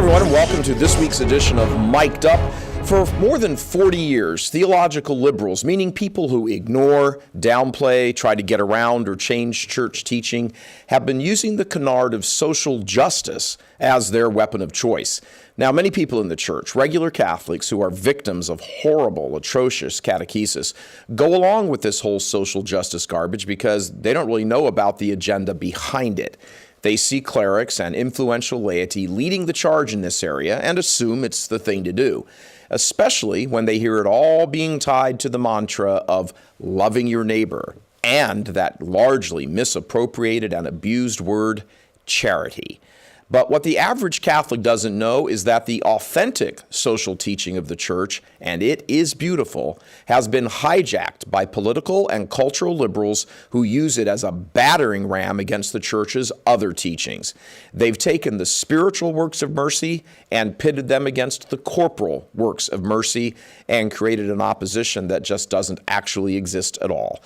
everyone, and welcome to this week's edition of Mic'd Up. For more than 40 years, theological liberals, meaning people who ignore, downplay, try to get around, or change church teaching, have been using the canard of social justice as their weapon of choice. Now, many people in the church, regular Catholics who are victims of horrible, atrocious catechesis, go along with this whole social justice garbage because they don't really know about the agenda behind it. They see clerics and influential laity leading the charge in this area and assume it's the thing to do, especially when they hear it all being tied to the mantra of loving your neighbor and that largely misappropriated and abused word, charity. But what the average Catholic doesn't know is that the authentic social teaching of the church, and it is beautiful, has been hijacked by political and cultural liberals who use it as a battering ram against the church's other teachings. They've taken the spiritual works of mercy and pitted them against the corporal works of mercy and created an opposition that just doesn't actually exist at all.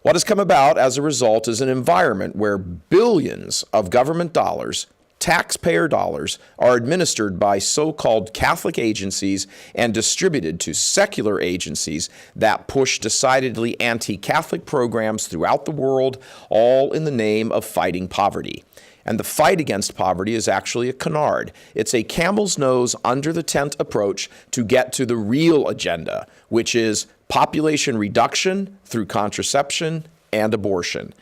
What has come about as a result is an environment where billions of government dollars, taxpayer dollars, are administered by so-called Catholic agencies and distributed to secular agencies that push decidedly anti-Catholic programs throughout the world, all in the name of fighting poverty. And the fight against poverty is actually a canard. It's a camel's nose under the tent approach to get to the real agenda, which is population reduction through contraception and abortion.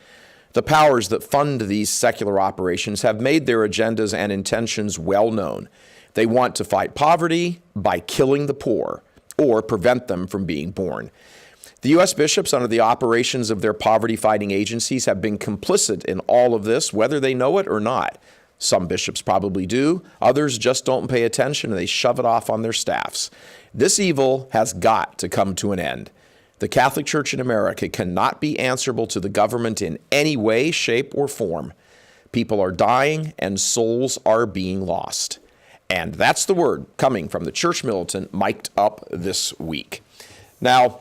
The powers that fund these secular operations have made their agendas and intentions well known. They want to fight poverty by killing the poor or prevent them from being born. The U.S. bishops, under the operations of their poverty-fighting agencies, have been complicit in all of this, whether they know it or not. Some bishops probably do. Others just don't pay attention and they shove it off on their staffs. This evil has got to come to an end. The Catholic Church in America cannot be answerable to the government in any way, shape, or form. People are dying and souls are being lost. And that's the word coming from the church militant mic'd up this week. Now,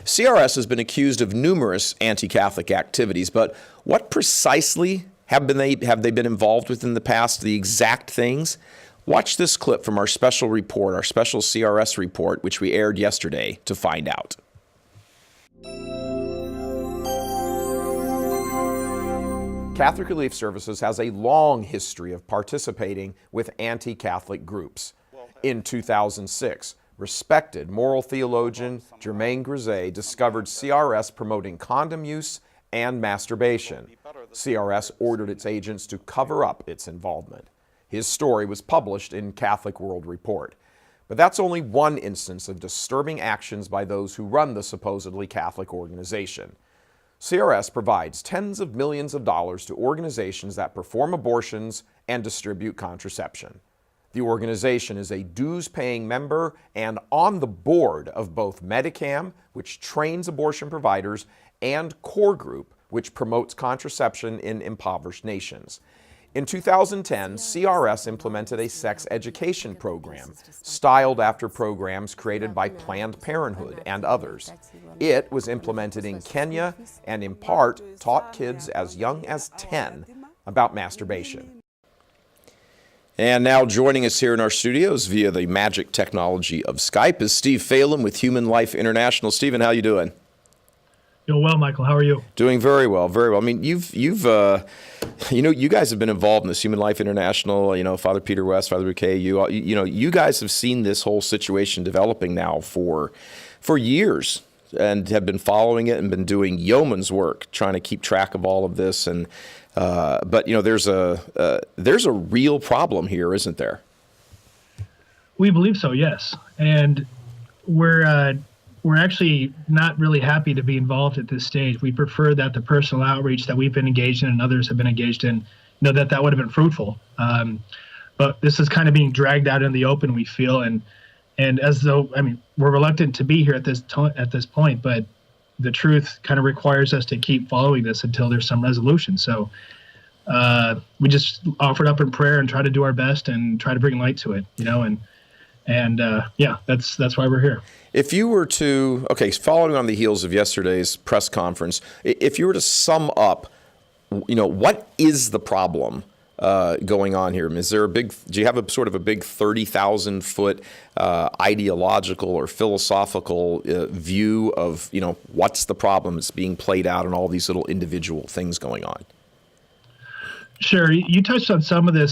CRS has been accused of numerous anti-Catholic activities, but what precisely have they been involved with in the past, the exact things? Watch this clip from our special report, our special CRS report, which we aired yesterday, to find out. Catholic Relief Services has a long history of participating with anti-Catholic groups. In 2006, respected moral theologian Germain Grisey discovered CRS promoting condom use and masturbation. CRS ordered its agents to cover up its involvement. His story was published in Catholic World Report. But that's only one instance of disturbing actions by those who run the supposedly Catholic organization. CRS provides tens of millions of dollars to organizations that perform abortions and distribute contraception. The organization is a dues-paying member and on the board of both Medicam, which trains abortion providers, and Core Group, which promotes contraception in impoverished nations. In 2010, CRS implemented a sex education program, styled after programs created by Planned Parenthood and others. It was implemented in Kenya and in part taught kids as young as 10 about masturbation. And now joining us here in our studios via the magic technology of Skype is Steve Phalen with Human Life International. Stephen, how you doing? Doing well, Michael. How are you? Doing very well, very well. I mean, you guys have been involved in this Human Life International. Father Peter West, Father Bouquet. You guys have seen this whole situation developing now for years and have been following it and been doing yeoman's work trying to keep track of all of this. And but there's a real problem here, isn't there? We believe so, yes, and we're actually not really happy to be involved at this stage. We prefer that the personal outreach that we've been engaged in and others have been engaged in, that would have been fruitful. But this is kind of being dragged out in the open, we feel, and as though, we're reluctant to be here at this point, but the truth kind of requires us to keep following this until there's some resolution. So we just offered up in prayer and try to do our best and try to bring light to it, that's why we're here. If you were to, following on the heels of yesterday's press conference, if you were to sum up, what is the problem going on here? Is there do you have a sort of a big 30,000 foot ideological or philosophical view of, what's the problem that's being played out and all these little individual things going on? Sure. You touched on some of the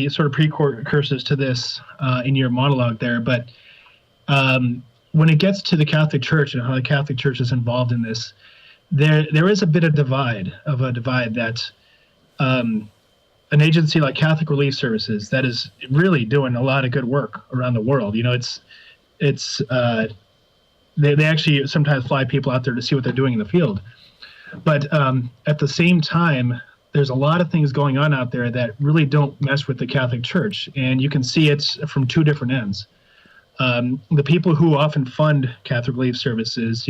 sort of precursors to this in your monologue there, but when it gets to the Catholic Church and how the Catholic Church is involved in this, there is a bit of divide that an agency like Catholic Relief Services that is really doing a lot of good work around the world. They actually sometimes fly people out there to see what they're doing in the field. But at the same time, there's a lot of things going on out there that really don't mess with the Catholic Church. And you can see it from two different ends. The people who often fund Catholic Relief Services,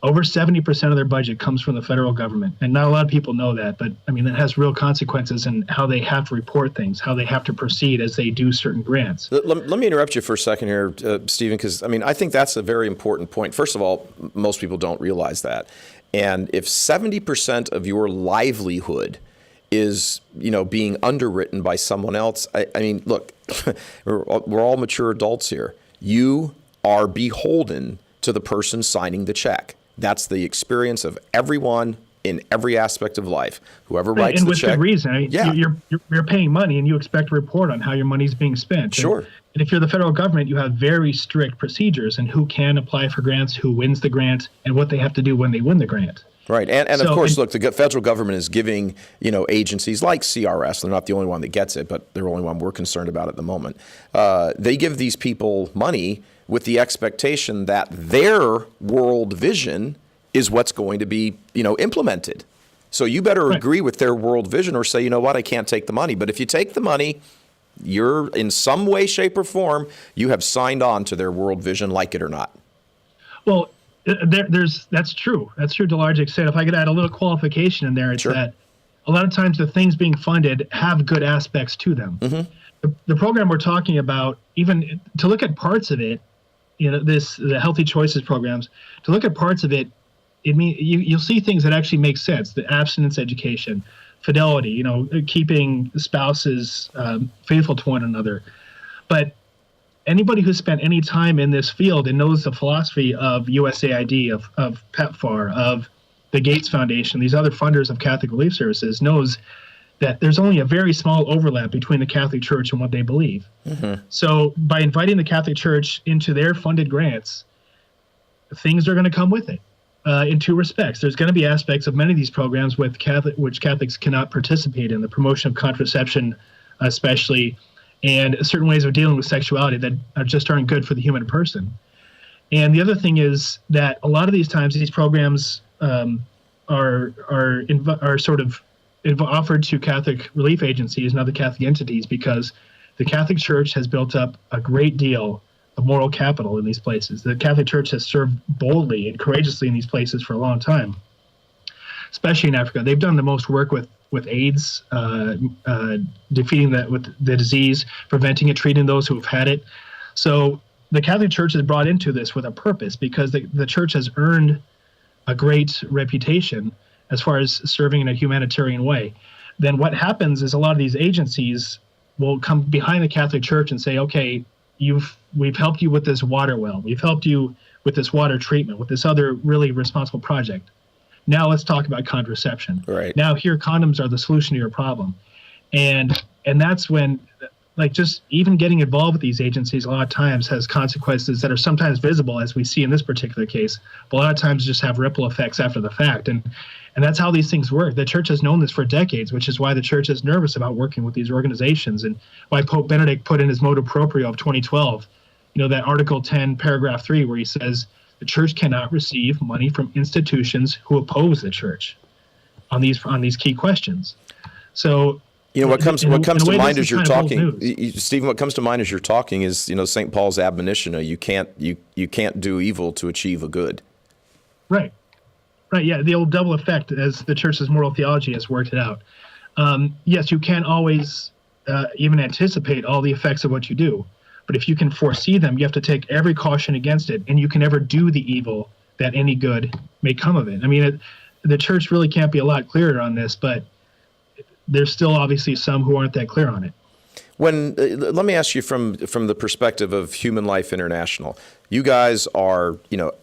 over 70% of their budget comes from the federal government. And not a lot of people know that, but it has real consequences in how they have to report things, how they have to proceed as they do certain grants. Let me interrupt you for a second here, Stephen, because I think that's a very important point. First of all, most people don't realize that. And if 70% of your livelihood is, being underwritten by someone else, look, we're all mature adults here. You are beholden to the person signing the check. That's the experience of everyone in every aspect of life. Whoever writes the check. And with good reason. You're paying money and you expect a report on how your money's being spent. Sure. And if you're the federal government, you have very strict procedures and who can apply for grants, who wins the grant, and what they have to do when they win the grant. Right. And of course, look, the federal government is giving, agencies like CRS, they're not the only one that gets it, but they're the only one we're concerned about at the moment. They give these people money with the expectation that their world vision is what's going to be, implemented. So you better agree with their world vision or say, you know what, I can't take the money. But if you take the money, you're in some way, shape, or form, you have signed on to their world vision, like it or not. Well, that's true. That's true to a large extent. If I could add a little qualification in there, it's that a lot of times the things being funded have good aspects to them. Mm-hmm. The program we're talking about, even to look at parts of it, the Healthy Choices programs, to look at parts of it, you'll see things that actually make sense. The abstinence education, fidelity, keeping spouses faithful to one another. But anybody who's spent any time in this field and knows the philosophy of USAID, of Pepfar, of the Gates Foundation, these other funders of Catholic Relief Services, knows that there's only a very small overlap between the Catholic Church and what they believe. Mm-hmm. So by inviting the Catholic Church into their funded grants, things are going to come with it. In two respects. There's going to be aspects of many of these programs which Catholics cannot participate in, the promotion of contraception especially, and certain ways of dealing with sexuality that aren't good for the human person. And the other thing is that a lot of these times these programs are sort of offered to Catholic relief agencies and other Catholic entities because the Catholic Church has built up a great deal of moral capital in these places. The Catholic Church has served boldly and courageously in these places for a long time, especially in Africa. They've done the most work with AIDS, defeating the disease, preventing it, treating those who have had it. So the Catholic Church is brought into this with a purpose because the Church has earned a great reputation as far as serving in a humanitarian way. Then what happens is a lot of these agencies will come behind the Catholic Church and say, okay, we've helped you with this water well. We've helped you with this water treatment, with this other really responsible project. Now let's talk about contraception. Right. Now here condoms are the solution to your problem. And that's when, just even getting involved with these agencies a lot of times has consequences that are sometimes visible, as we see in this particular case, but a lot of times just have ripple effects after the fact. And that's how these things work. The Church has known this for decades, which is why the Church is nervous about working with these organizations and why Pope Benedict put in his motu proprio of 2012, that Article 10, paragraph 3, where he says the Church cannot receive money from institutions who oppose the Church on these key questions. So, what comes to mind as you're talking, Stephen, what comes to mind as you're talking is, St. Paul's admonition, you can't do evil to achieve a good. Right. Right, yeah, the old double effect as the Church's moral theology has worked it out. Yes, you can't always even anticipate all the effects of what you do, but if you can foresee them, you have to take every caution against it, and you can never do the evil that any good may come of it. The Church really can't be a lot clearer on this, but there's still obviously some who aren't that clear on it. Let me ask you from the perspective of Human Life International. You guys are,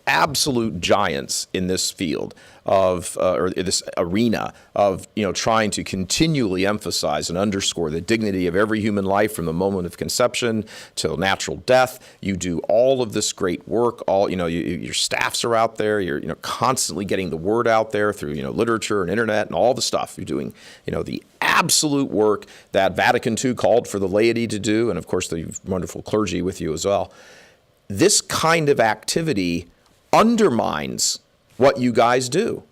absolute giants in this field of, or this arena of, trying to continually emphasize and underscore the dignity of every human life from the moment of conception till natural death. You do all of this great work. Your staffs are out there. You're, constantly getting the word out there through, literature and internet and all the stuff. You're doing, the absolute work that Vatican II called for the laity to do, and of course the wonderful clergy with you as well. This kind of activity undermines what you guys do.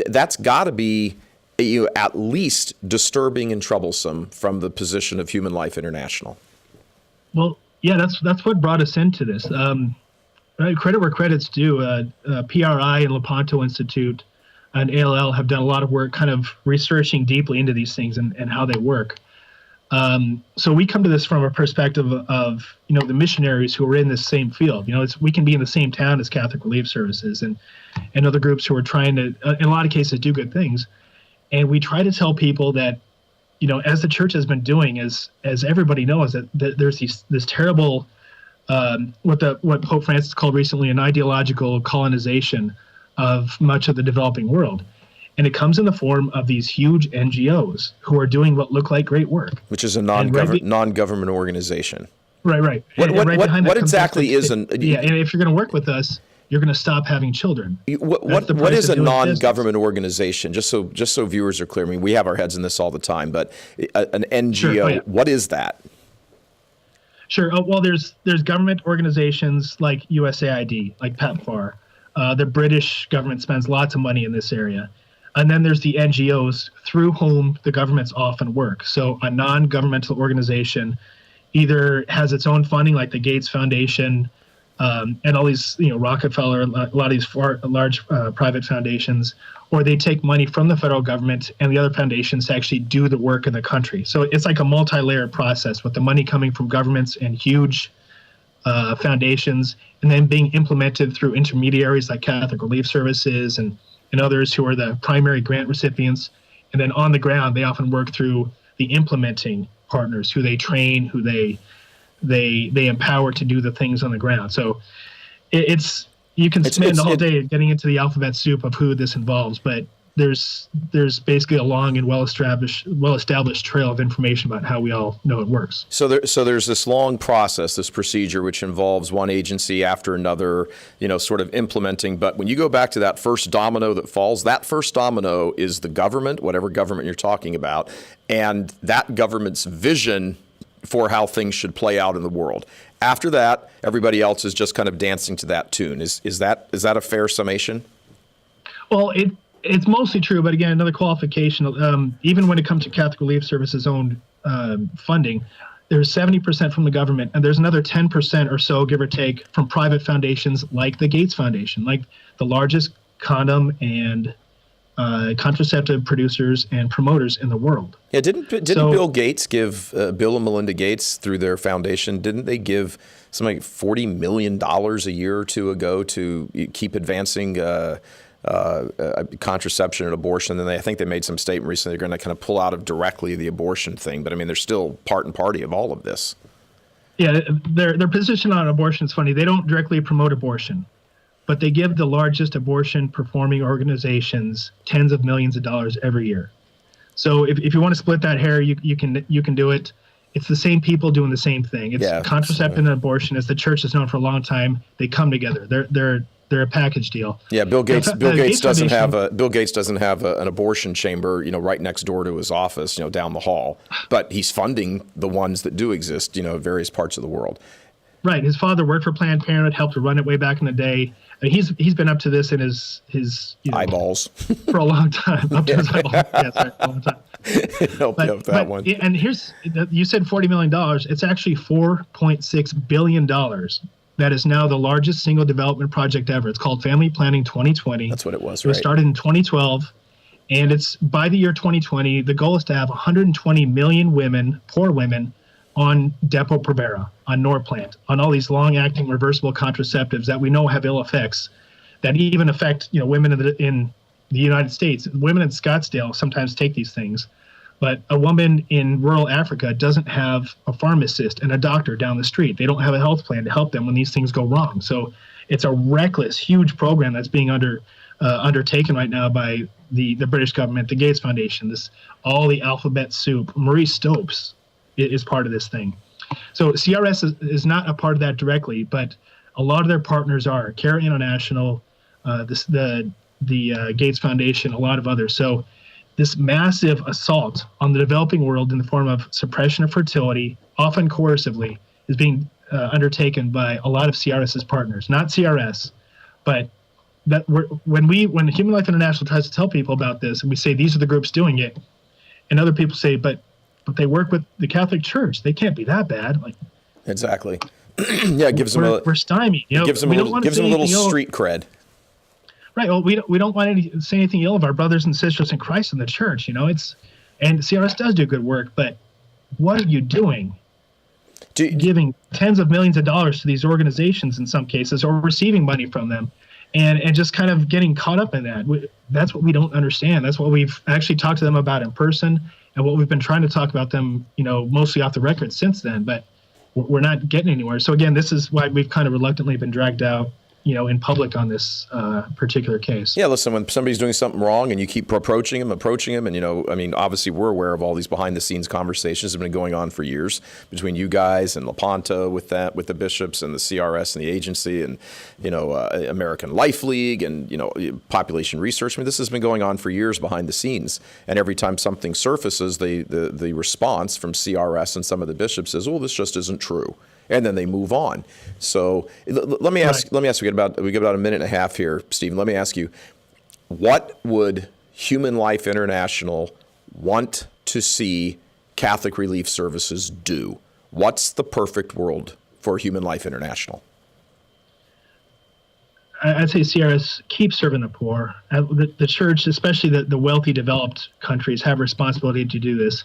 That's got to be at least disturbing and troublesome from the position of Human Life International. Well, yeah, that's what brought us into this. Credit where credit's due. PRI and Lepanto Institute and ALL have done a lot of work kind of researching deeply into these things and how they work. So we come to this from a perspective of, the missionaries who are in this same field. We can be in the same town as Catholic Relief Services and other groups who are trying to, in a lot of cases, do good things. And we try to tell people that, as the church has been doing, as everybody knows, that there's this terrible, what Pope Francis called recently an ideological colonization of much of the developing world. And it comes in the form of these huge NGOs who are doing what look like great work. Which is a non-government organization. Right. What exactly is an... Yeah, and if you're going to work with us, you're going to stop having children. What is a non-government organization? Just so viewers are clear. I mean, we have our heads in this all the time, but an NGO, sure. What is that? Sure. Well, there's government organizations like USAID, like Pepfar. The British government spends lots of money in this area. And then there's the NGOs through whom the governments often work. So a non-governmental organization either has its own funding, like the Gates Foundation, and all these, Rockefeller, a lot of these large private foundations, or they take money from the federal government and the other foundations to actually do the work in the country. So it's like a multi-layered process with the money coming from governments and huge foundations, and then being implemented through intermediaries like Catholic Relief Services and others who are the primary grant recipients. And then on the ground, they often work through the implementing partners who they train, who they empower to do the things on the ground. So you can spend the whole day getting into the alphabet soup of who this involves, but there's basically a long and well-established trail of information about how we all know it works. So there's this long process, this procedure, which involves one agency after another, sort of implementing. But when you go back to that first domino that falls, that first domino is the government, whatever government you're talking about, and that government's vision for how things should play out in the world. After that, everybody else is just kind of dancing to that tune. Is that a fair summation? Well, it's mostly true, but again, another qualification, even when it comes to Catholic Relief Services' own funding, there's 70% from the government, and there's another 10% or so, give or take, from private foundations like the Gates Foundation, like the largest condom and contraceptive producers and promoters in the world. Yeah, didn't Bill Gates give, Bill and Melinda Gates, through their foundation, didn't they give something like $40 million a year or two ago to keep advancing contraception and abortion? And I think they made some statement recently they're going to kind of pull out of directly the abortion thing. But I mean, they're still part and party of all of this. Yeah, their position on abortion is funny. They don't directly promote abortion, but they give the largest abortion performing organizations tens of millions of dollars every year. So if you want to split that hair, you can do it. It's the same people doing the same thing. It's contraception and abortion, as the church has known for a long time. They come together. They're a package deal. Yeah, Bill Gates doesn't have an abortion chamber, right next door to his office, down the hall. But he's funding the ones that do exist, in various parts of the world. Right. His father worked for Planned Parenthood, helped to run it way back in the day. I mean, he's been up to this in his eyeballs for a long time. Up to his eyeballs. Yeah, sorry, a long time. Help you with that one. And you said $40 million. It's actually $4.6 billion. That is now the largest single development project ever. It's called Family Planning 2020. That's what it was, right? It was started in 2012, and it's by the year 2020, the goal is to have 120 million women, poor women, on Depo-Provera, on Norplant, on all these long-acting reversible contraceptives that we know have ill effects, that even affect women in the United States. Women in Scottsdale sometimes take these things. But a woman in rural Africa doesn't have a pharmacist and a doctor down the street. They don't have a health plan to help them when these things go wrong. So it's a reckless, huge program that's being undertaken right now by the British government, the Gates Foundation, all the alphabet soup. Marie Stopes is part of this thing. So CRS is not a part of that directly, but a lot of their partners are Care International, the Gates Foundation, a lot of others. So this massive assault on the developing world in the form of suppression of fertility, often coercively, is being undertaken by a lot of CRS's partners. Not CRS, but when Human Life International tries to tell people about this, and we say these are the groups doing it, and other people say, but they work with the Catholic Church, they can't be that bad. Like, exactly. Yeah, it gives them we're stymied. Gives them a little street cred. Right. Well, we don't want to say anything ill of our brothers and sisters in Christ in the church. And CRS does do good work, but what are you doing? Giving tens of millions of dollars to these organizations in some cases, or receiving money from them, and just kind of getting caught up in that. That's what we don't understand. That's what we've actually talked to them about in person, and what we've been trying to talk about them, mostly off the record since then. But we're not getting anywhere. So again, this is why we've kind of reluctantly been dragged out, in public on this particular case. Yeah, listen, when somebody's doing something wrong and you keep approaching them, and, obviously we're aware of all these behind-the-scenes conversations that have been going on for years between you guys and Lepanto with the bishops and the CRS and the agency and, American Life League and, population research. I mean, this has been going on for years behind the scenes. And every time something surfaces, the response from CRS and some of the bishops is, oh, this just isn't true. And then they move on. So let me ask. We get about a minute and a half here, Stephen. Let me ask you, what would Human Life International want to see Catholic Relief Services do? What's the perfect world for Human Life International? I'd say CRS, keep serving the poor. The church, especially the wealthy, developed countries, have responsibility to do this,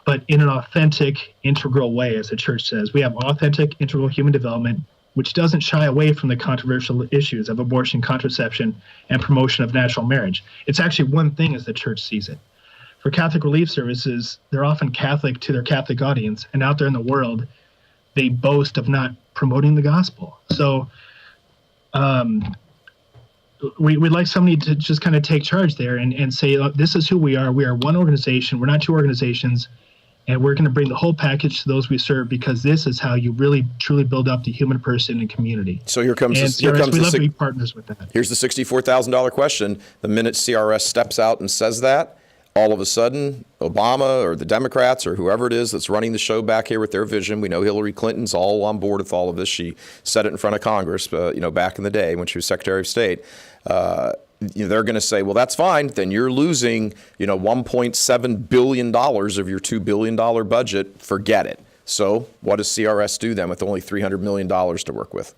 but in an authentic, integral way, as the church says. We have authentic, integral human development, which doesn't shy away from the controversial issues of abortion, contraception, and promotion of natural marriage. It's actually one thing as the church sees it. For Catholic Relief Services, they're often Catholic to their Catholic audience, and out there in the world, they boast of not promoting the gospel. So we'd like somebody to just kind of take charge there and say, look, this is who we are. We are one organization. We're not two organizations. And we're going to bring the whole package to those we serve, because this is how you really, truly build up the human person and community. So here comes we love to be partners with that. Here's the $64,000 question. The minute CRS steps out and says that, all of a sudden, Obama or the Democrats or whoever it is that's running the show back here with their vision, we know Hillary Clinton's all on board with all of this. She said it in front of Congress, back in the day when she was Secretary of State. They're going to say, well, that's fine. Then you're losing, $1.7 billion of your $2 billion budget. Forget it. So what does CRS do then with only $300 million to work with?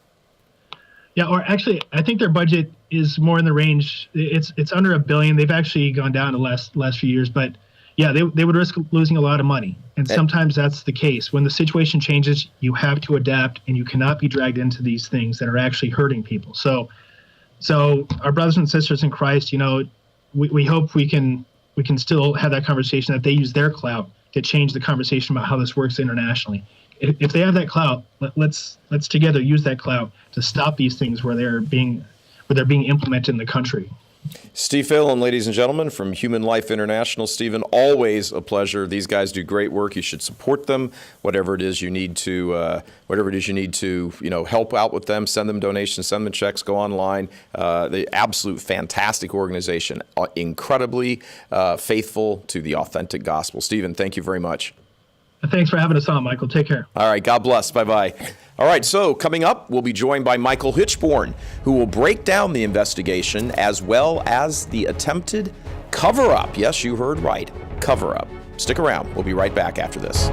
Yeah, or actually, I think their budget is more in the range. It's under $1 billion. They've actually gone down the last few years. But yeah, they would risk losing a lot of money. And sometimes that's the case. When the situation changes, you have to adapt, and you cannot be dragged into these things that are actually hurting people. So our brothers and sisters in Christ, we hope we can still have that conversation, that they use their clout to change the conversation about how this works internationally. If they have that clout, let's together use that clout to stop these things where they're being implemented in the country. Steve Phalen, ladies and gentlemen, from Human Life International. Stephen, always a pleasure. These guys do great work. You should support them. Whatever it is you need to, help out with them. Send them donations. Send them checks. Go online. The absolute fantastic organization, incredibly faithful to the authentic gospel. Stephen, thank you very much. Thanks for having us on, Michael. Take care. All right. God bless. Bye-bye. All right. So coming up, we'll be joined by Michael Hichborn, who will break down the investigation as well as the attempted cover-up. Yes, you heard right. Cover-up. Stick around. We'll be right back after this.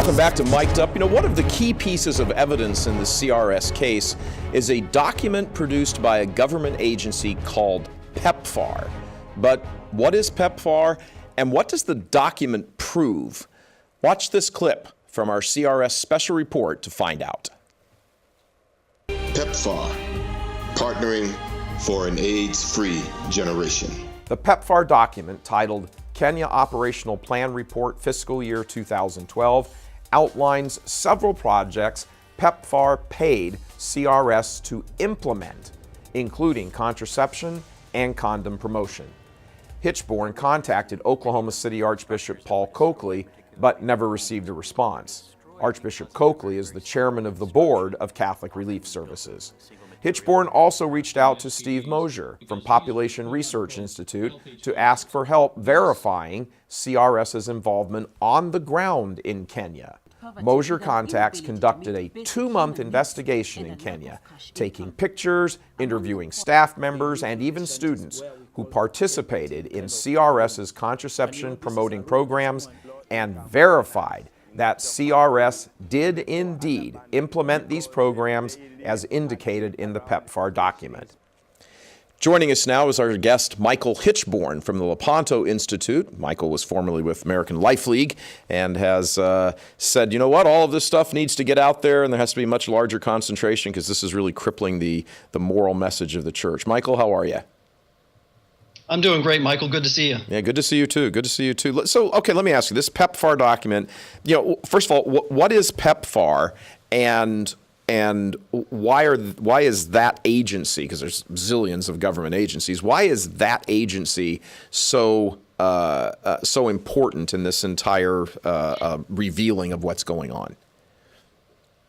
Welcome back to Mic'd Up. You know, one of the key pieces of evidence in the CRS case is a document produced by a government agency called Pepfar. But what is Pepfar, and what does the document prove? Watch this clip from our CRS special report to find out. Pepfar, partnering for an AIDS-free generation. The Pepfar document, titled Kenya Operational Plan Report Fiscal Year 2012, outlines several projects Pepfar paid CRS to implement, including contraception and condom promotion. Hichborn contacted Oklahoma City Archbishop Paul Coakley, but never received a response. Archbishop Coakley is the chairman of the board of Catholic Relief Services. Hichborn also reached out to Steve Moser from Population Research Institute to ask for help verifying CRS's involvement on the ground in Kenya. Moser contacts conducted a 2-month investigation in Kenya, taking pictures, interviewing staff members, and even students who participated in CRS's contraception promoting programs, and verified that CRS did indeed implement these programs as indicated in the Pepfar document. Joining us now is our guest, Michael Hichborn from the Lepanto Institute. Michael was formerly with American Life League and has said, you know what, all of this stuff needs to get out there, and there has to be a much larger concentration because this is really crippling the moral message of the church. Michael, how are you? I'm doing great, Michael. Good to see you. Yeah, good to see you too. Good to see you too. So, okay, let me ask you, this Pepfar document, you know, first of all, what is Pepfar, and why is that agency, because there's zillions of government agencies, why is that agency so important in this entire revealing of what's going on?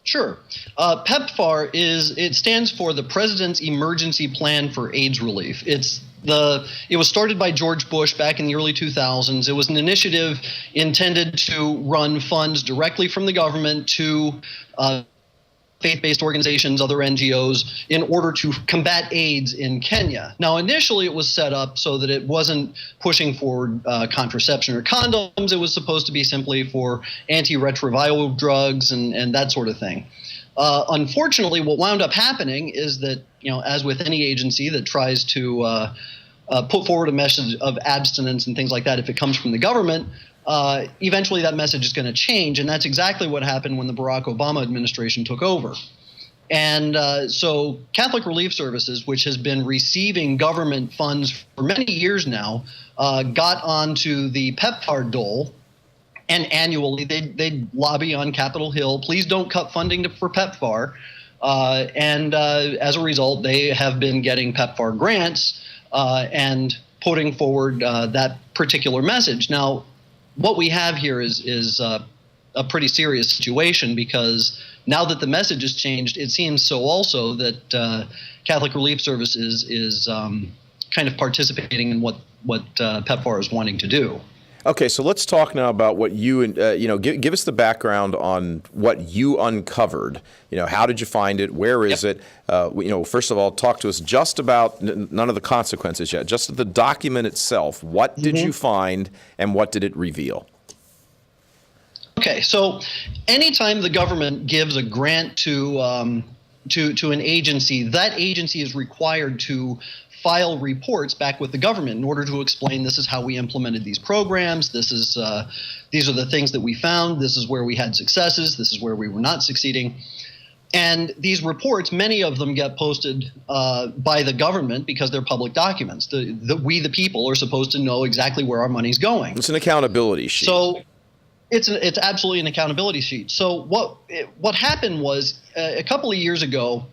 Sure. PEPFAR stands for the President's Emergency Plan for AIDS Relief. It was started by George Bush back in the early 2000s. It was an initiative intended to run funds directly from the government to faith-based organizations, other NGOs, in order to combat AIDS in Kenya. Now, initially it was set up so that it wasn't pushing forward contraception or condoms. It was supposed to be simply for antiretroviral drugs and that sort of thing. Unfortunately, what wound up happening is that, you know, as with any agency that tries to put forward a message of abstinence and things like that, if it comes from the government, eventually that message is going to change. And that's exactly what happened when the Barack Obama administration took over. And so Catholic Relief Services, which has been receiving government funds for many years now, got onto the Pepfar dole. And annually, they lobby on Capitol Hill, please don't cut funding for Pepfar. And as a result, they have been getting Pepfar grants and putting forward that particular message. Now, what we have here is a pretty serious situation, because now that the message has changed, it seems so also that Catholic Relief Services is kind of participating in what Pepfar is wanting to do. Okay, so let's talk now about what you give us the background on what you uncovered. You know, how did you find it? Where is it? First of all, talk to us just about none of the consequences yet, just the document itself. What did you find, and what did it reveal? Okay, so anytime the government gives a grant to an agency, that agency is required to file reports back with the government in order to explain, this is how we implemented these programs, these are the things that we found, this is where we had successes, this is where we were not succeeding. And these reports, many of them get posted by the government because they're public documents. We, the people, are supposed to know exactly where our money's going. It's an accountability sheet. So it's absolutely an accountability sheet. So what happened was, a couple of years ago,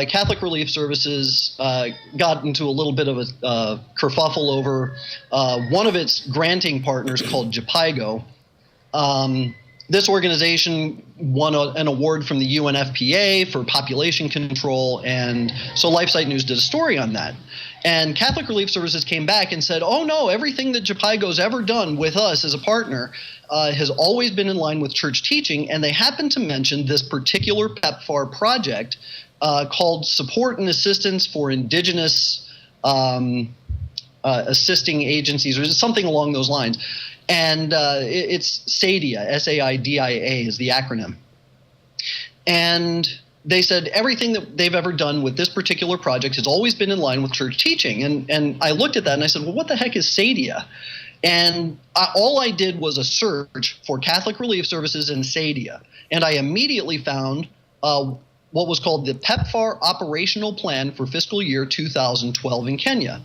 Catholic Relief Services got into a little bit of a kerfuffle over one of its granting partners called JPIGO. This organization won an award from the UNFPA for population control, and so LifeSite News did a story on that. And Catholic Relief Services came back and said, oh no, everything that JPIGO's ever done with us as a partner has always been in line with church teaching, and they happened to mention this particular Pepfar project called Support and Assistance for Indigenous Assisting Agencies, or something along those lines. And it's SAIDIA, S-A-I-D-I-A is the acronym. And they said everything that they've ever done with this particular project has always been in line with church teaching. And I looked at that and I said, well, what the heck is SAIDIA? And all I did was a search for Catholic Relief Services and SAIDIA. And I immediately found what was called the Pepfar Operational Plan for fiscal year 2012 in Kenya.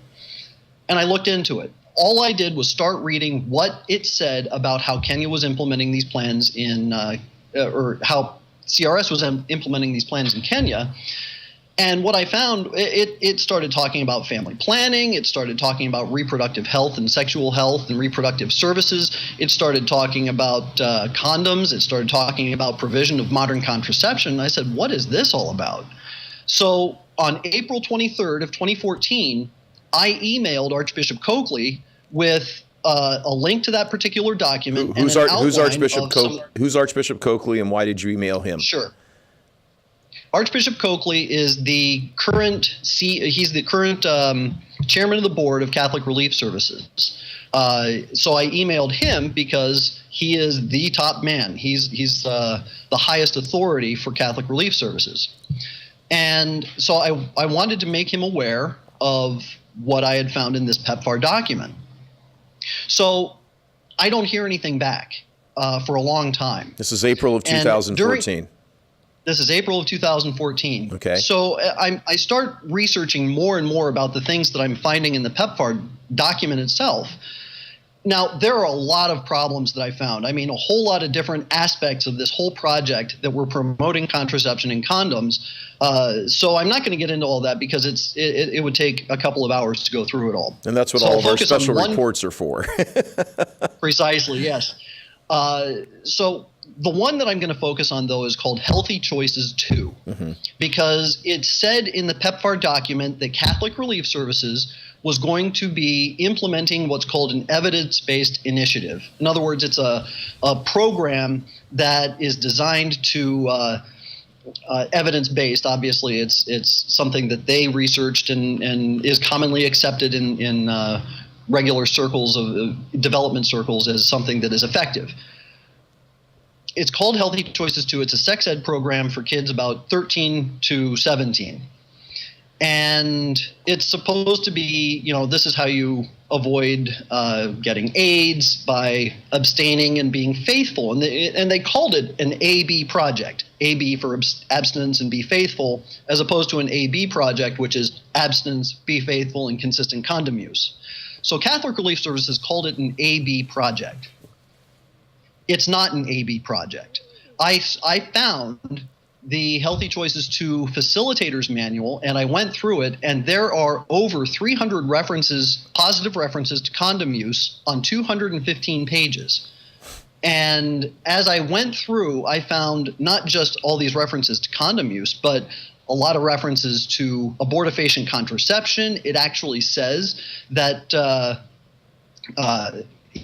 And I looked into it. All I did was start reading what it said about how Kenya was implementing these plans or how CRS was implementing these plans in Kenya. And what I found, it started talking about family planning. It started talking about reproductive health and sexual health and reproductive services. It started talking about condoms. It started talking about provision of modern contraception. And I said, what is this all about? So on April 23rd of 2014, I emailed Archbishop Coakley with a link to that particular document. Who's Archbishop Coakley, and why did you email him? Sure. Archbishop Coakley is the current chairman of the board of Catholic Relief Services. So I emailed him because he is the top man. He's the highest authority for Catholic Relief Services. And so I wanted to make him aware of what I had found in this Pepfar document. So I don't hear anything back for a long time. This is April of 2014. This is April of 2014. Okay. So I start researching more and more about the things that I'm finding in the Pepfar document itself. Now, there are a lot of problems that I found. I mean, a whole lot of different aspects of this whole project that were promoting contraception and condoms. So I'm not going to get into all that because it would take a couple of hours to go through it all. And that's what all of our special reports are for. Precisely, yes. So the one that I'm going to focus on, though, is called Healthy Choices 2, because it said in the Pepfar document that Catholic Relief Services was going to be implementing what's called an evidence-based initiative. In other words, it's a program that is designed to evidence-based. Obviously, it's something that they researched and is commonly accepted in regular circles of development circles as something that is effective. It's called Healthy Choices 2. It's a sex ed program for kids about 13 to 17. And it's supposed to be, this is how you avoid getting AIDS by abstaining and being faithful. And they called it an AB project, AB for abstinence and be faithful, as opposed to an AB project, which is abstinence, be faithful, and consistent condom use. So Catholic Relief Services called it an AB project. It's not an AB project. I found the Healthy Choices 2 Facilitators Manual, and I went through it, and there are over 300 positive references to condom use on 215 pages. And as I went through, I found not just all these references to condom use, but a lot of references to abortifacient contraception. It actually says that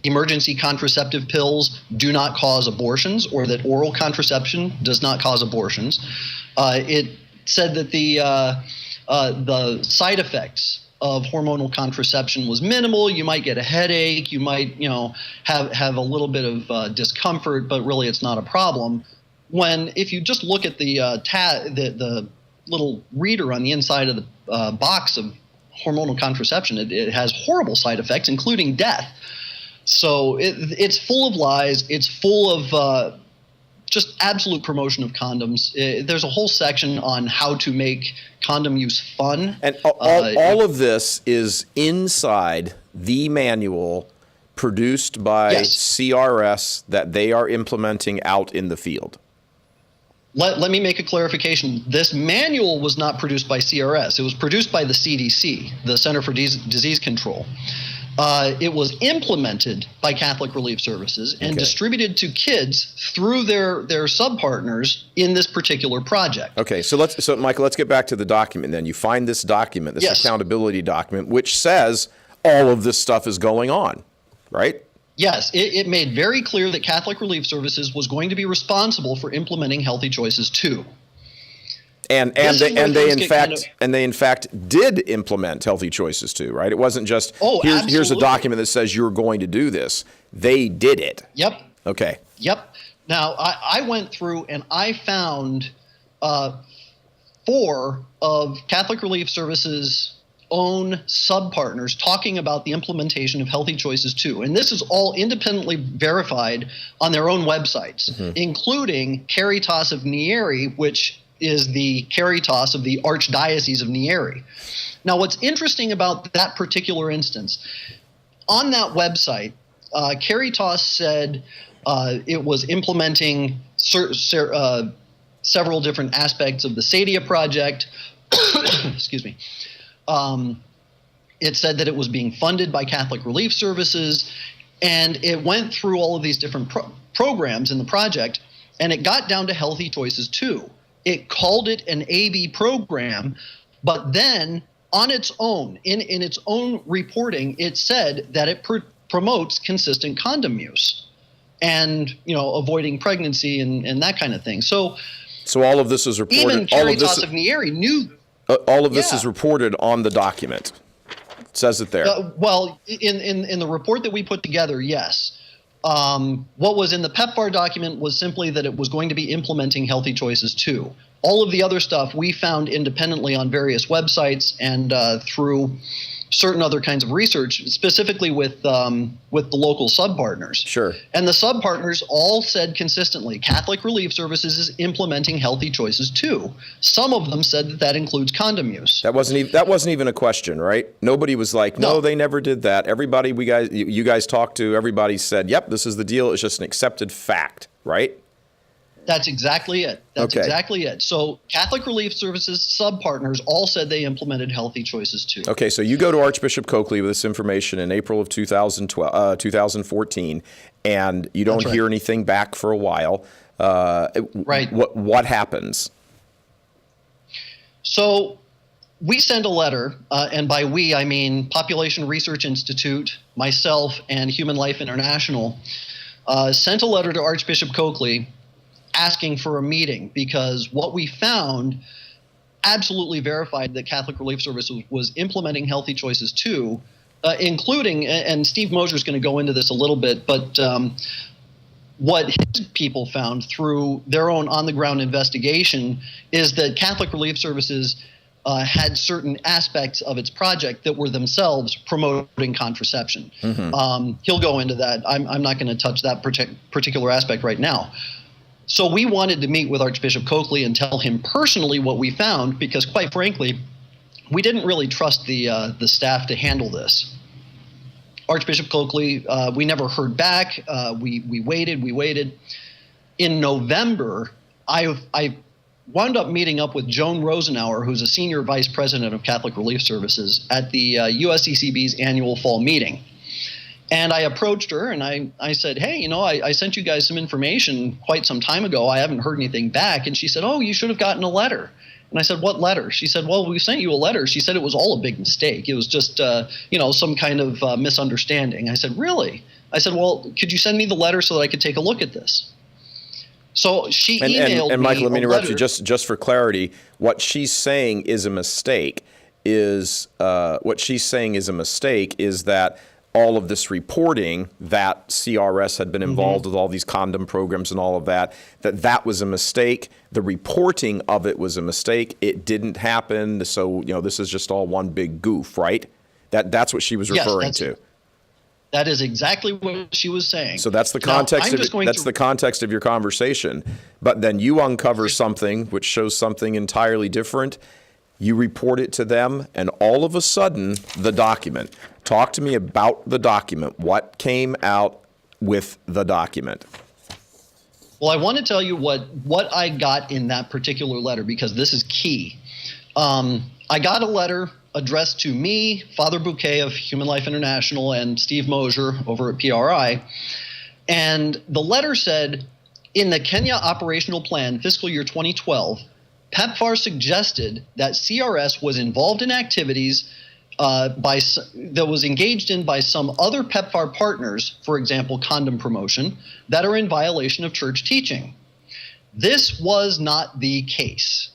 emergency contraceptive pills do not cause abortions, or that oral contraception does not cause abortions. It said that the side effects of hormonal contraception was minimal. You might get a headache. You might, have a little bit of discomfort, but really it's not a problem. When if you just look at the little reader on the inside of the box of hormonal contraception, it has horrible side effects, including death. So it's full of lies. It's full of just absolute promotion of condoms. There's a whole section on how to make condom use fun. And all of this is inside the manual produced by CRS that they are implementing out in the field. Let me make a clarification. This manual was not produced by CRS. It was produced by the CDC, the Center for Disease Control. It was implemented by Catholic Relief Services and distributed to kids through their sub-partners in this particular project. Okay, so Michael, let's get back to the document then. You find this document, this accountability document, which says all of this stuff is going on, right? Yes, it made very clear that Catholic Relief Services was going to be responsible for implementing Healthy Choices 2. And they in fact did implement healthy choices too, right? It wasn't just here's a document that says you're going to do this. They did it. Yep. Okay. Yep. Now I went through and I found 4 of Catholic Relief Services' own sub-partners talking about the implementation of healthy choices too. And this is all independently verified on their own websites, including Caritas of Nieri, which is the Caritas of the Archdiocese of Nieri. Now, what's interesting about that particular instance, on that website, Caritas said it was implementing several different aspects of the Sadia project. Excuse me. It said that it was being funded by Catholic Relief Services, and it went through all of these different programs in the project, and it got down to healthy choices too. It called it an AB program, but then on its own, in its own reporting, it said that it promotes consistent condom use and, avoiding pregnancy and that kind of thing. So all of this is reported. Even Caritas of Nieri knew. All of this is reported on the document. It says it there. Well, in the report that we put together, yes. What was in the Pepfar document was simply that it was going to be implementing healthy choices too. All of the other stuff we found independently on various websites and through certain other kinds of research, specifically with the local sub-partners. Sure. And the sub-partners all said consistently, Catholic Relief Services is implementing healthy choices too. Some of them said that includes condom use. That wasn't even a question, right? Nobody was like, no, they never did that. Everybody you guys talked to, everybody said, yep, this is the deal. It's just an accepted fact, right? That's exactly it. Exactly it. So Catholic Relief Services sub-partners all said they implemented healthy choices too. Okay, so you go to Archbishop Coakley with this information in April of 2014, and you don't hear anything back for a while. Right. What happens? So we send a letter, and by we I mean Population Research Institute, myself, and Human Life International, sent a letter to Archbishop Coakley asking for a meeting, because what we found absolutely verified that Catholic Relief Service was implementing healthy choices too, including, and Steve Moser is going to go into this a little bit, but what his people found through their own on-the-ground investigation is that Catholic Relief Services had certain aspects of its project that were themselves promoting contraception. He'll go into that. I'm not going to touch that particular aspect right now. So we wanted to meet with Archbishop Coakley and tell him personally what we found, because quite frankly, we didn't really trust the staff to handle this. Archbishop Coakley, we never heard back. We waited. In November, I wound up meeting up with Joan Rosenauer, who's a senior vice president of Catholic Relief Services, at the USCCB's annual fall meeting. And I approached her and I said, hey, I sent you guys some information quite some time ago. I haven't heard anything back. And she said, oh, you should have gotten a letter. And I said, what letter? She said, well, we sent you a letter. She said it was all a big mistake. It was just, some kind of misunderstanding. I said, really? I said, well, could you send me the letter so that I could take a look at this? So she emailed me. And Michael, let me interrupt you just for clarity. What she's saying is a mistake is that all of this reporting that CRS had been involved with all these condom programs and all of that was a mistake. The reporting of it was a mistake. It didn't happen. So, this is just all one big goof, right? That's what she was referring to. That is exactly what she was saying. So that's the context the context of your conversation. But then you uncover something which shows something entirely different. You report it to them, and all of a sudden, the document. Talk to me about the document. What came out with the document? Well, I want to tell you what I got in that particular letter, because this is key. I got a letter addressed to me, Father Bouquet of Human Life International, and Steve Moser over at PRI. And the letter said, in the Kenya Operational Plan, fiscal year 2012, Pepfar suggested that CRS was involved in activities that was engaged in by some other Pepfar partners, for example, condom promotion, that are in violation of church teaching. This was not the case.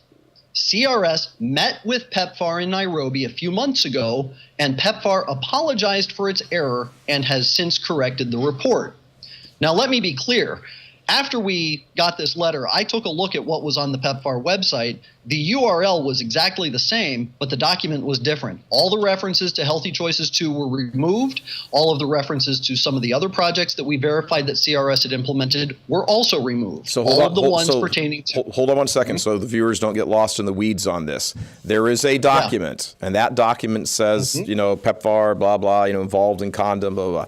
CRS met with Pepfar in Nairobi a few months ago, and Pepfar apologized for its error and has since corrected the report. Now, let me be clear. After we got this letter, I took a look at what was on the Pepfar website. The URL was exactly the same, but the document was different. All the references to Healthy Choices 2 were removed. All of the references to some of the other projects that we verified that CRS had implemented were also removed. So hold on one second, so the viewers don't get lost in the weeds on this. There is a document, and that document says, Pepfar, blah, blah, involved in condom, blah, blah.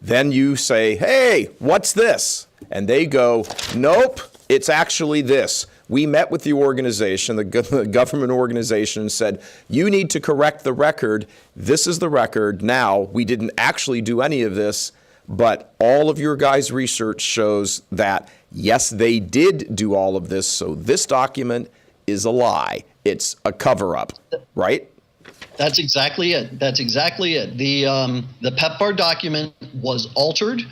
Then you say, hey, what's this? And they go, nope, it's actually this. We met with the organization, the government organization, and said, you need to correct the record. This is the record. Now, we didn't actually do any of this, but all of your guys' research shows that, yes, they did do all of this, so this document is a lie. It's a cover-up, right? That's exactly it. That's exactly it. The Pepfar document was altered.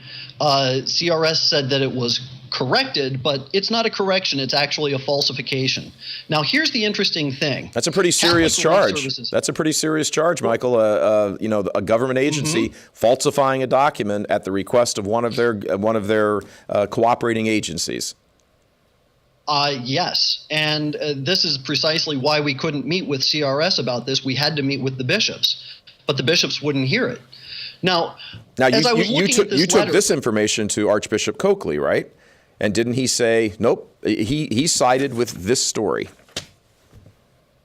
CRS said that it was corrected, but it's not a correction. It's actually a falsification. Now, here's the interesting thing. That's a pretty serious charge. That's a pretty serious charge, Michael. A government agency falsifying a document at the request of one of their cooperating agencies. Yes, and this is precisely why we couldn't meet with CRS about this. We had to meet with the bishops, but the bishops wouldn't hear it. Now you took this information to Archbishop Coakley, right? And didn't he say, nope, he sided with this story?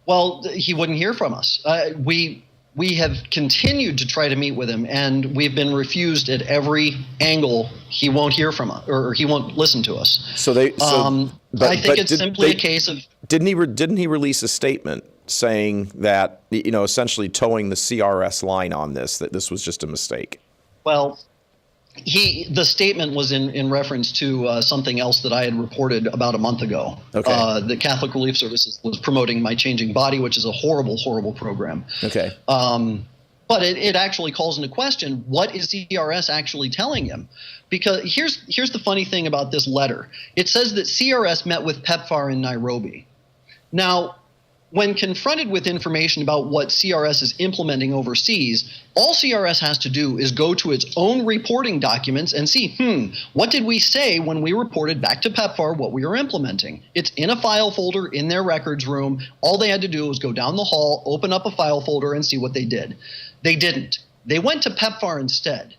Well, he wouldn't hear from us. We have continued to try to meet with him, and we've been refused at every angle. He won't hear from us, or he won't listen to us. I think it's simply a case of. Didn't he release a statement saying that, essentially towing the CRS line on this, that this was just a mistake? Well, the statement was in reference to something else that I had reported about a month ago. Okay. The Catholic Relief Services was promoting My Changing Body, which is a horrible, horrible program. Okay. But it actually calls into question, what is CRS actually telling him? Because here's the funny thing about this letter. It says that CRS met with Pepfar in Nairobi. Now, when confronted with information about what CRS is implementing overseas, all CRS has to do is go to its own reporting documents and see, what did we say when we reported back to Pepfar what we were implementing? It's in a file folder in their records room. All they had to do was go down the hall, open up a file folder, and see what they did. They didn't. They went to Pepfar instead.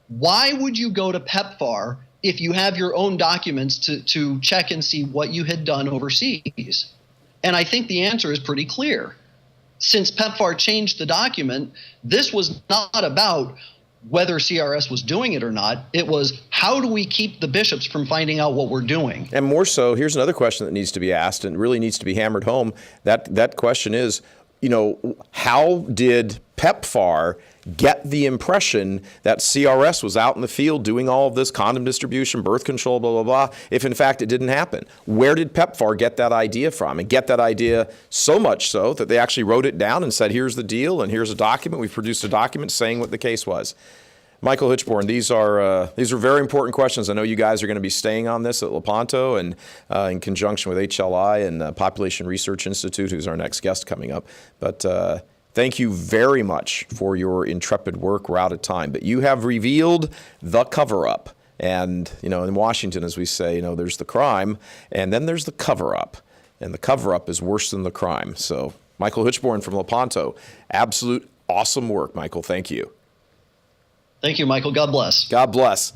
Why would you go to Pepfar if you have your own documents to check and see what you had done overseas? And I think the answer is pretty clear. Since Pepfar changed the document, this was not about whether CRS was doing it or not. It was, how do we keep the bishops from finding out what we're doing? And more so, here's another question that needs to be asked and really needs to be hammered home. That question is, how did Pepfar get the impression that CRS was out in the field doing all of this condom distribution, birth control, blah, blah, blah, if in fact it didn't happen? Where did Pepfar get that idea from? And get that idea so much so that they actually wrote it down and said, here's the deal and here's a document. We've produced a document saying what the case was. Michael Hichborn, these are very important questions. I know you guys are going to be staying on this at Lepanto and in conjunction with HLI and Population Research Institute, who's our next guest coming up. But thank you very much for your intrepid work. We're out of time, but you have revealed the cover-up. And, in Washington, as we say, there's the crime, and then there's the cover-up. And the cover-up is worse than the crime. So, Michael Hichborn from Lepanto, absolute awesome work, Michael. Thank you. Thank you, Michael. God bless. God bless.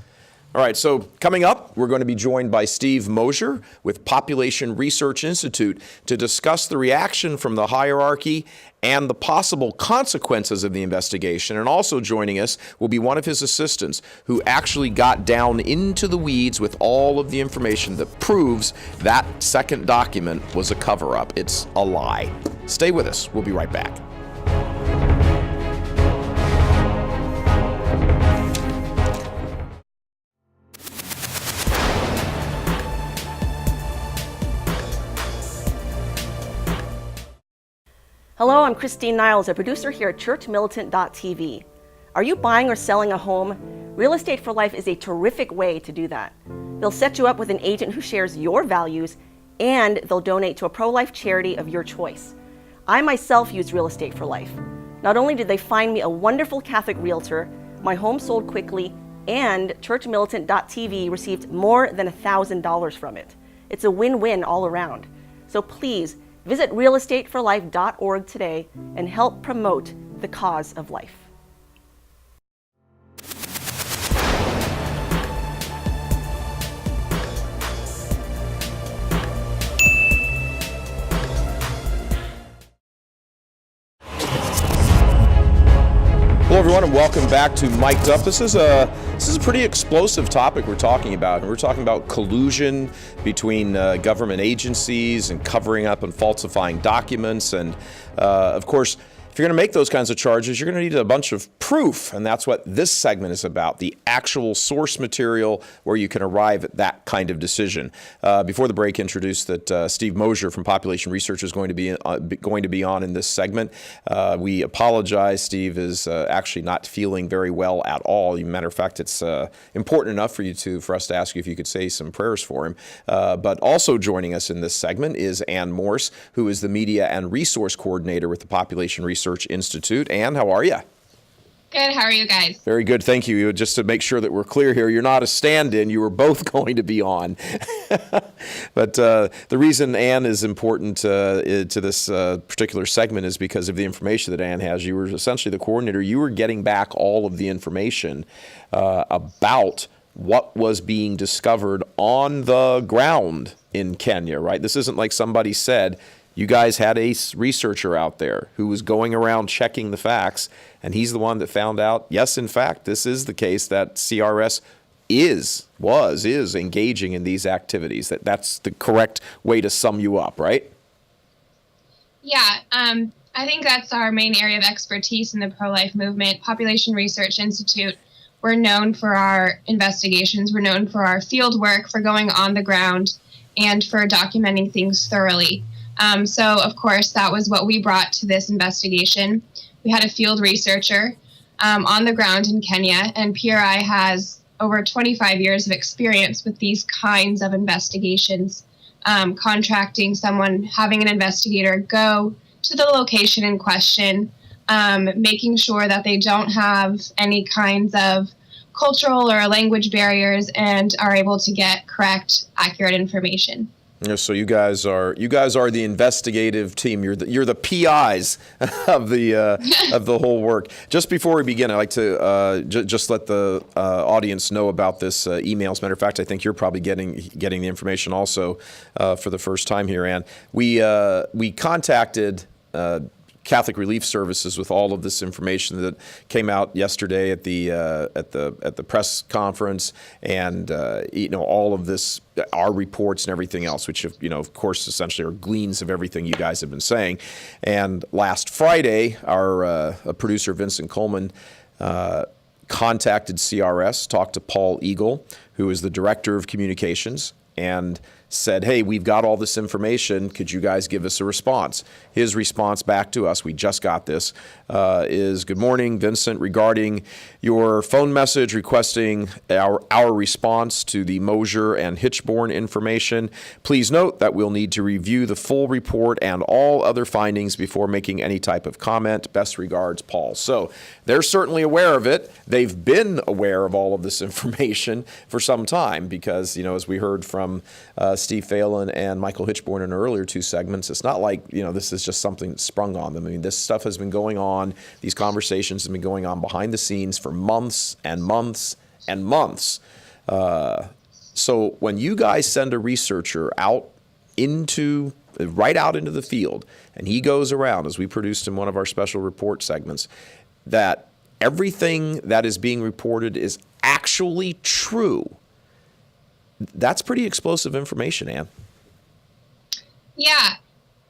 All right, so coming up, we're going to be joined by Steve Moser with Population Research Institute to discuss the reaction from the hierarchy and the possible consequences of the investigation. And also joining us will be one of his assistants who actually got down into the weeds with all of the information that proves that second document was a cover-up. It's a lie. Stay with us. We'll be right back. Hello, I'm Christine Niles, a producer here at churchmilitant.tv. Are you buying or selling a home? Real Estate for Life is a terrific way to do that. They'll set you up with an agent who shares your values and they'll donate to a pro-life charity of your choice. I myself used Real Estate for Life. Not only did they find me a wonderful Catholic realtor, my home sold quickly, and churchmilitant.tv received more than $1,000 from it. It's a win-win all around. So please visit realestateforlife.org today and help promote the cause of life. Hello, everyone, and welcome back to Mic'd Up. This is a pretty explosive topic we're talking about, and we're talking about collusion between government agencies and covering up and falsifying documents. And of course, if you're going to make those kinds of charges, you're going to need a bunch of proof, and that's what this segment is about, the actual source material where you can arrive at that kind of decision. Before the break, introduced that Steve Moser from Population Research is going to be on in this segment. We apologize. Steve is actually not feeling very well at all. As a matter of fact, it's important enough for us to ask you if you could say some prayers for him. But also joining us in this segment is Anne Morse, who is the Media and Resource Coordinator with the Population Research Institute. Anne, how are you? Good. How are you guys? Very good. Thank you. Just to make sure that we're clear here, you're not a stand-in. You were both going to be on. But the reason Anne is important to this particular segment is because of the information that Anne has. You were essentially the coordinator. You were getting back all of the information about what was being discovered on the ground in Kenya, right? This isn't like somebody said. You guys had a researcher out there who was going around checking the facts, and he's the one that found out, yes, in fact, this is the case that CRS is engaging in these activities. That's the correct way to sum you up, right? Yeah, I think that's our main area of expertise in the pro-life movement. Population Research Institute, we're known for our investigations. We're known for our field work, for going on the ground, and for documenting things thoroughly. So, of course, that was what we brought to this investigation. We had a field researcher on the ground in Kenya, and PRI has over 25 years of experience with these kinds of investigations, contracting someone, having an investigator go to the location in question, making sure that they don't have any kinds of cultural or language barriers and are able to get correct, accurate information. So you guys are the investigative team. You're the PIs of the whole work. Just before we begin, I'd like to just let the audience know about this email. As a matter of fact, I think you're probably getting the information also for the first time here, Ann. We contacted Catholic Relief Services with all of this information that came out yesterday at the press conference, and all of this, our reports and everything else, which of course essentially are gleans of everything you guys have been saying. And last Friday, our producer Vincent Coleman contacted CRS, talked to Paul Eagle, who is the director of communications, and said, hey, we've got all this information. Could you guys give us a response? His response back to us, we just got this, is, good morning, Vincent, regarding your phone message requesting our response to the Moser and Hichborn information. Please note that we'll need to review the full report and all other findings before making any type of comment. Best regards, Paul. So they're certainly aware of it. They've been aware of all of this information for some time because, as we heard from Steve Phalen and Michael Hichborn in earlier two segments, it's not like, this is just something that sprung on them. I mean, this stuff has been going on. These conversations have been going on behind the scenes for months and months and months. So when you guys send a researcher right out into the field, and he goes around, as we produced in one of our special report segments, that everything that is being reported is actually true, that's pretty explosive information, Ann. Yeah.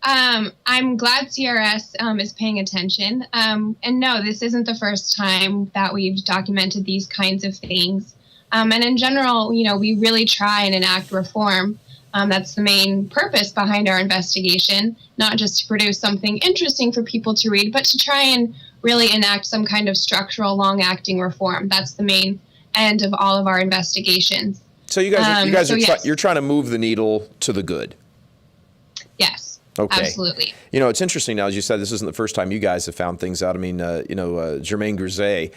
I'm glad CRS is paying attention. And no, this isn't the first time that we've documented these kinds of things. And in general, we really try and enact reform. That's the main purpose behind our investigation, not just to produce something interesting for people to read, but to try and really enact some kind of structural, long-acting reform. That's the main end of all of our investigations. So you guys, yes. you're trying to move the needle to the good. Okay. Absolutely. You know, it's interesting now, as you said, this isn't the first time you guys have found things out. I mean, Germain Grisey,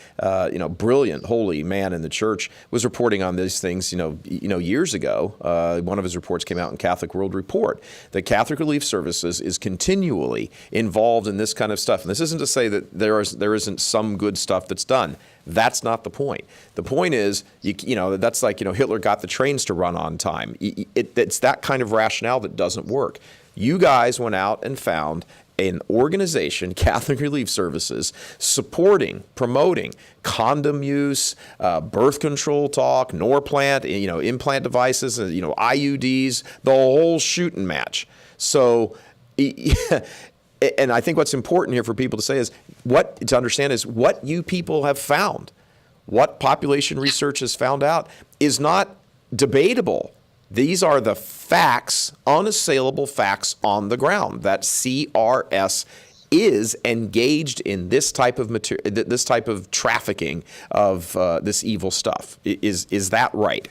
brilliant, holy man in the church, was reporting on these things, years ago. One of his reports came out in Catholic World Report that Catholic Relief Services is continually involved in this kind of stuff. And this isn't to say that there isn't some good stuff that's done. That's not the point. The point is, that's like, Hitler got the trains to run on time. It's that kind of rationale that doesn't work. You guys went out and found an organization, Catholic Relief Services, supporting, promoting condom use, birth control talk, Norplant, implant devices, IUDs, the whole shooting match. So, and I think what's important here for people to understand is what you people have found, what population research has found out is not debatable. These are the facts, unassailable facts on the ground, that CRS is engaged in this type of this type of trafficking of this evil stuff. Is that right?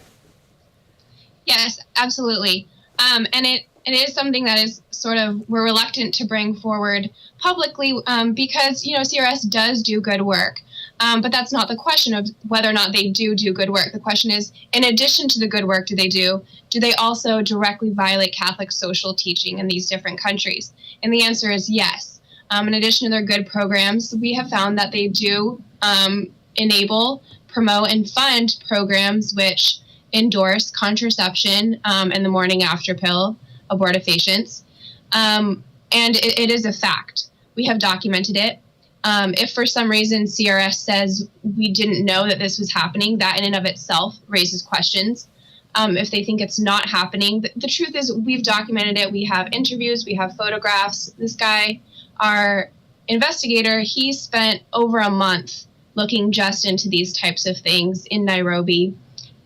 Yes, absolutely. And it is something that is we're reluctant to bring forward publicly because, CRS does do good work. But that's not the question of whether or not they do good work. The question is, in addition to the good work do they also directly violate Catholic social teaching in these different countries? And the answer is yes. In addition to their good programs, we have found that they do enable, promote, and fund programs which endorse contraception and the morning after pill, abortifacients. And it is a fact. We have documented it. If for some reason CRS says we didn't know that this was happening, that in and of itself raises questions. If they think it's not happening, the truth is we've documented it. We have interviews, we have photographs. This guy, our investigator, he spent over a month looking just into these types of things in Nairobi.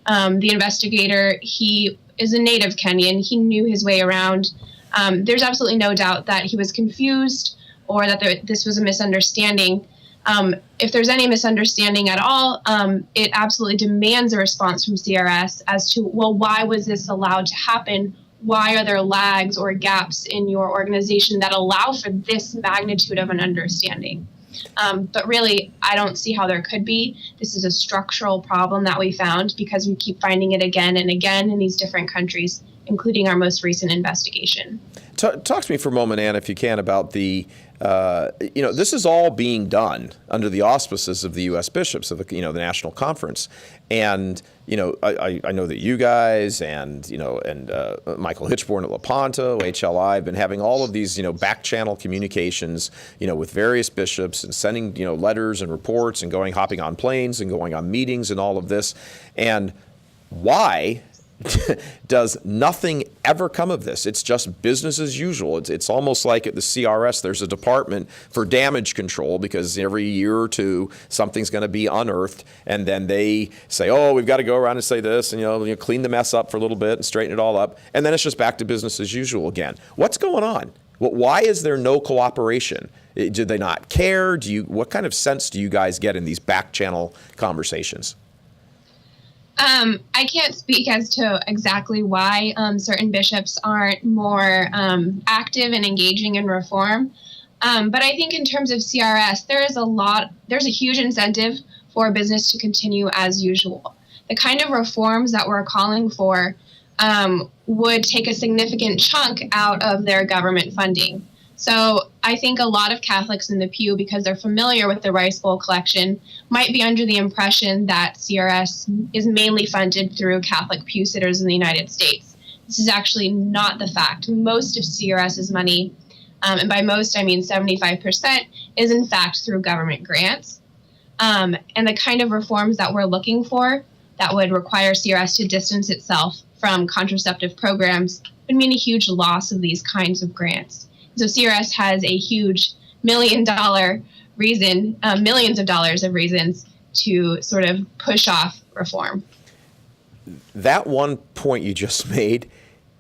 The investigator, he is a native Kenyan. He knew his way around. There's absolutely no doubt that he was confused or that this was a misunderstanding. If there's any misunderstanding at all, it absolutely demands a response from CRS as to, well, why was this allowed to happen? Why are there lags or gaps in your organization that allow for this magnitude of an understanding? But really, I don't see how there could be. This is a structural problem that we found because we keep finding it again and again in these different countries, including our most recent investigation. Talk to me for a moment, Anne, if you can, about this is all being done under the auspices of the U.S. bishops of the National Conference, and I know that you guys and Michael Hichborn at Lepanto, HLI, have been having all of these back channel communications with various bishops and sending letters and reports and hopping on planes and going on meetings and all of this, and why does nothing ever come of this? It's just business as usual. It's almost like at the CRS there's a department for damage control because every year or two something's going to be unearthed, and then they say, oh, we've got to go around and say this and clean the mess up for a little bit and straighten it all up, and then it's just back to business as usual again. What's going on? Why is there no cooperation? Do they not care? What kind of sense do you guys get in these back channel conversations? I can't speak as to exactly why certain bishops aren't more active and engaging in reform. But I think in terms of CRS, there's a huge incentive for business to continue as usual. The kind of reforms that we're calling for would take a significant chunk out of their government funding. So I think a lot of Catholics in the pew, because they're familiar with the Rice Bowl collection, might be under the impression that CRS is mainly funded through Catholic pew sitters in the United States. This is actually not the fact. Most of CRS's money, and by most I mean 75%, is in fact through government grants. And the kind of reforms that we're looking for that would require CRS to distance itself from contraceptive programs would mean a huge loss of these kinds of grants. So CRS has a huge millions of dollars of reasons to sort of push off reform. That one point you just made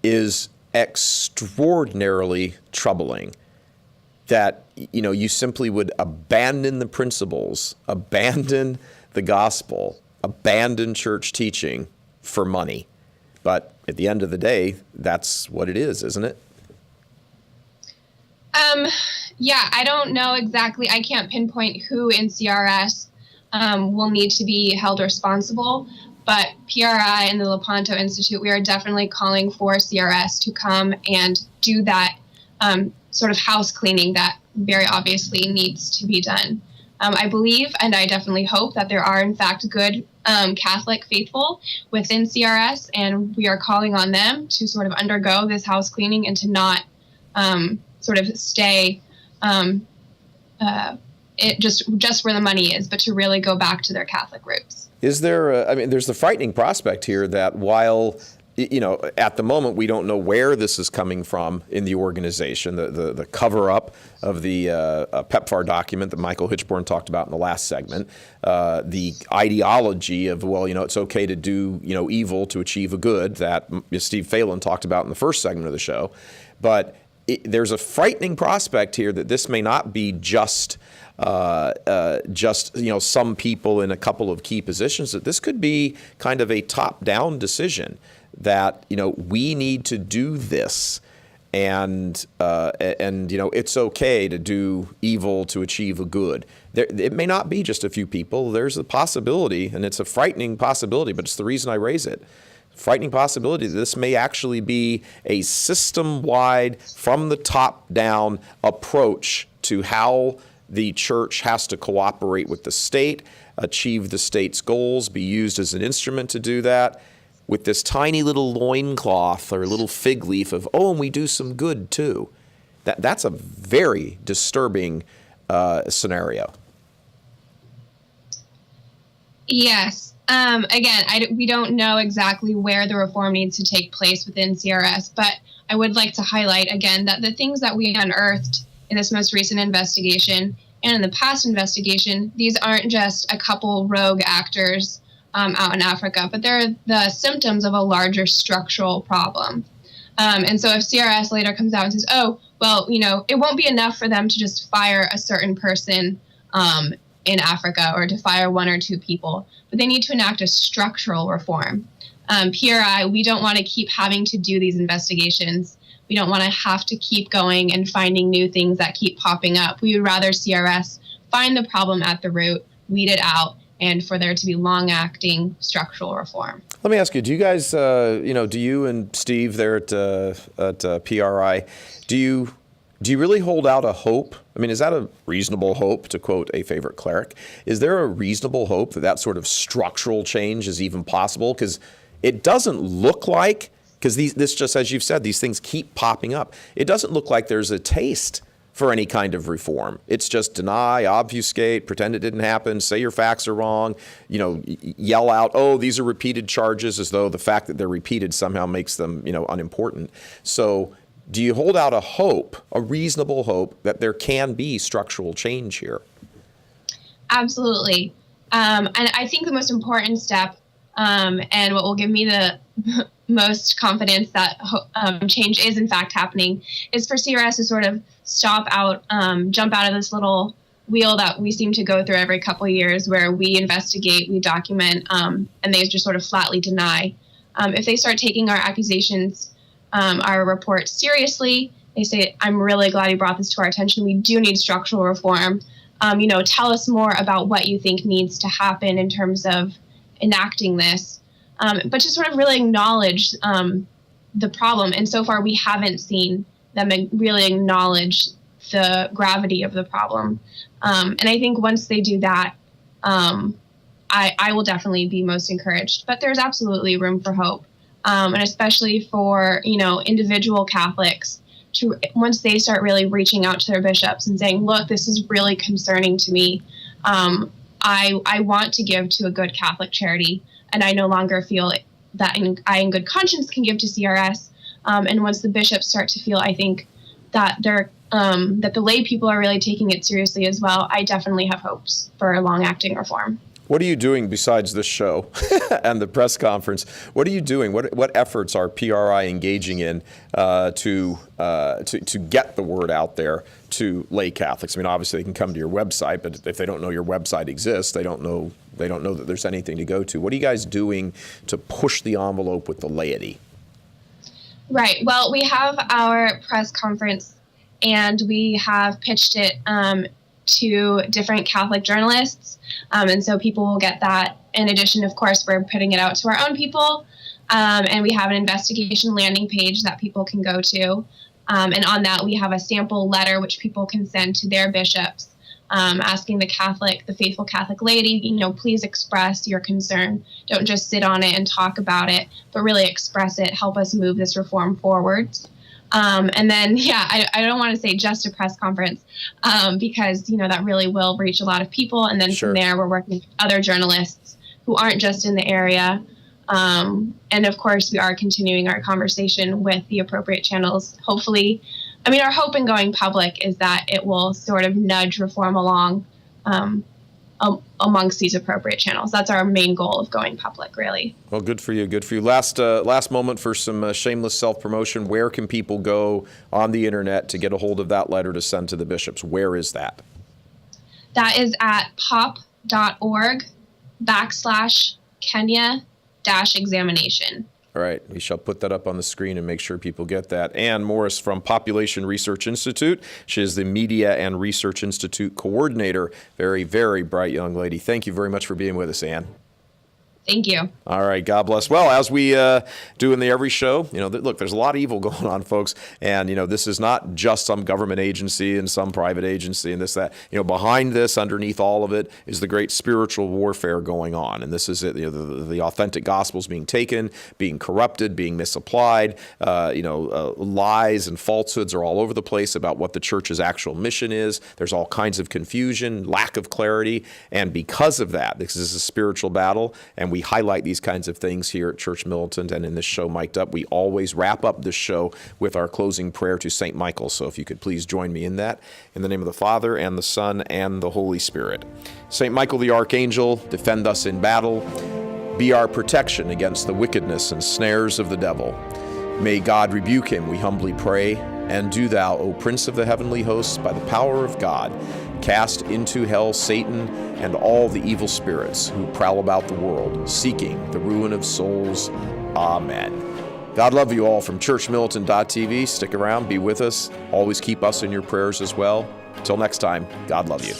is extraordinarily troubling. That, you simply would abandon the principles, abandon the gospel, abandon church teaching for money. But at the end of the day, that's what it is, isn't it? Yeah, I don't know exactly. I can't pinpoint who in CRS will need to be held responsible, but PRI and the Lepanto Institute, we are definitely calling for CRS to come and do that sort of house cleaning that very obviously needs to be done. I believe, and I definitely hope, that there are in fact good Catholic faithful within CRS, and we are calling on them to sort of undergo this house cleaning and to not sort of stay just where the money is, but to really go back to their Catholic roots. Is there, there's the frightening prospect here that while, at the moment we don't know where this is coming from in the organization, the cover-up of the Pepfar document that Michael Hichborn talked about in the last segment, the ideology of, it's okay to do, evil to achieve a good that Steve Phalen talked about in the first segment of the show. But there's a frightening prospect here that this may not be just some people in a couple of key positions, that this could be kind of a top-down decision that, we need to do this, and it's okay to do evil to achieve a good. It may not be just a few people. There's a possibility, and it's a frightening possibility, but it's the reason I raise it. Frightening possibility that this may actually be a system-wide, from the top down approach to how the church has to cooperate with the state, achieve the state's goals, be used as an instrument to do that, with this tiny little loincloth or little fig leaf of, and we do some good too. That's a very disturbing scenario. Yes. Again, we don't know exactly where the reform needs to take place within CRS, but I would like to highlight again that the things that we unearthed in this most recent investigation and in the past investigation, these aren't just a couple rogue actors out in Africa, but they're the symptoms of a larger structural problem. And so if CRS later comes out and says, it won't be enough for them to just fire a certain person in Africa or to fire one or two people, but they need to enact a structural reform. PRI, we don't want to keep having to do these investigations. We don't want to have to keep going and finding new things that keep popping up. We would rather CRS find the problem at the root, weed it out, and for there to be long-acting structural reform. Let me ask you, do you guys, do you and Steve there at PRI, do you really hold out a hope? Is that a reasonable hope, to quote a favorite cleric? Is there a reasonable hope that sort of structural change is even possible? Because it doesn't look like, because this just, as you've said, these things keep popping up. It doesn't look like there's a taste for any kind of reform. It's just deny, obfuscate, pretend it didn't happen, say your facts are wrong, yell out, these are repeated charges, as though the fact that they're repeated somehow makes them, unimportant. So do you hold out a hope, a reasonable hope, that there can be structural change here? Absolutely. And I think the most important step, and what will give me the most confidence that change is in fact happening, is for CRS to sort of jump out of this little wheel that we seem to go through every couple of years, where we investigate, we document, and they just sort of flatly deny. If they start taking our accusations, our reports seriously, they say, I'm really glad you brought this to our attention. We do need structural reform. Tell us more about what you think needs to happen in terms of enacting this. But to sort of really acknowledge the problem. And so far, we haven't seen them really acknowledge the gravity of the problem. And I think once they do that, I will definitely be most encouraged. But there's absolutely room for hope. And especially for, individual Catholics, once they start really reaching out to their bishops and saying, look, this is really concerning to me. I want to give to a good Catholic charity, and I no longer feel that I in good conscience can give to CRS. And once the bishops start to feel, I think, that that the lay people are really taking it seriously as well, I definitely have hopes for a long-acting reform. What are you doing besides this show and the press conference? What are you doing? What efforts are PRI engaging in to get the word out there to lay Catholics? Obviously they can come to your website, but if they don't know your website exists, they don't know that there's anything to go to. What are you guys doing to push the envelope with the laity? Right. Well, we have our press conference and we have pitched it to different Catholic journalists. And so people will get that. In addition, of course, we're putting it out to our own people. And we have an investigation landing page that people can go to. And on that, we have a sample letter which people can send to their bishops, asking the faithful Catholic laity, please express your concern. Don't just sit on it and talk about it, but really express it. Help us move this reform forward. And then, I don't want to say just a press conference, because, that really will reach a lot of people. And then Sure. From there, we're working with other journalists who aren't just in the area. And of course, we are continuing our conversation with the appropriate channels. Hopefully, our hope in going public is that it will sort of nudge reform along amongst these appropriate channels. That's our main goal of going public, really. Well, good for you. Good for you. Last moment for some shameless self-promotion. Where can people go on the internet to get a hold of that letter to send to the bishops? Where is that? That is at pop.org/Kenya-examination. All right, we shall put that up on the screen and make sure people get that. Anne Morse from Population Research Institute. She is the Media and Research Institute Coordinator. Very, very bright young lady. Thank you very much for being with us, Anne. Thank you. All right, God bless. Well, as we do in the every show, look, there's a lot of evil going on, folks. And, this is not just some government agency and some private agency and this, that. Behind this, underneath all of it, is the great spiritual warfare going on. And this is it. The authentic gospel's being taken, being corrupted, being misapplied. Lies and falsehoods are all over the place about what the church's actual mission is. There's all kinds of confusion, lack of clarity. And because of that, this is a spiritual battle, and we highlight these kinds of things here at Church Militant and in this show, Mic'd Up. We always wrap up this show with our closing prayer to St. Michael. So if you could please join me in that. In the name of the Father, and the Son, and the Holy Spirit. St. Michael the Archangel, defend us in battle. Be our protection against the wickedness and snares of the devil. May God rebuke him, we humbly pray. And do thou, O Prince of the heavenly hosts, by the power of God, cast into hell Satan and all the evil spirits who prowl about the world, seeking the ruin of souls. Amen. God love you all from churchmilitant.tv. Stick around, be with us. Always keep us in your prayers as well. Until next time, God love you.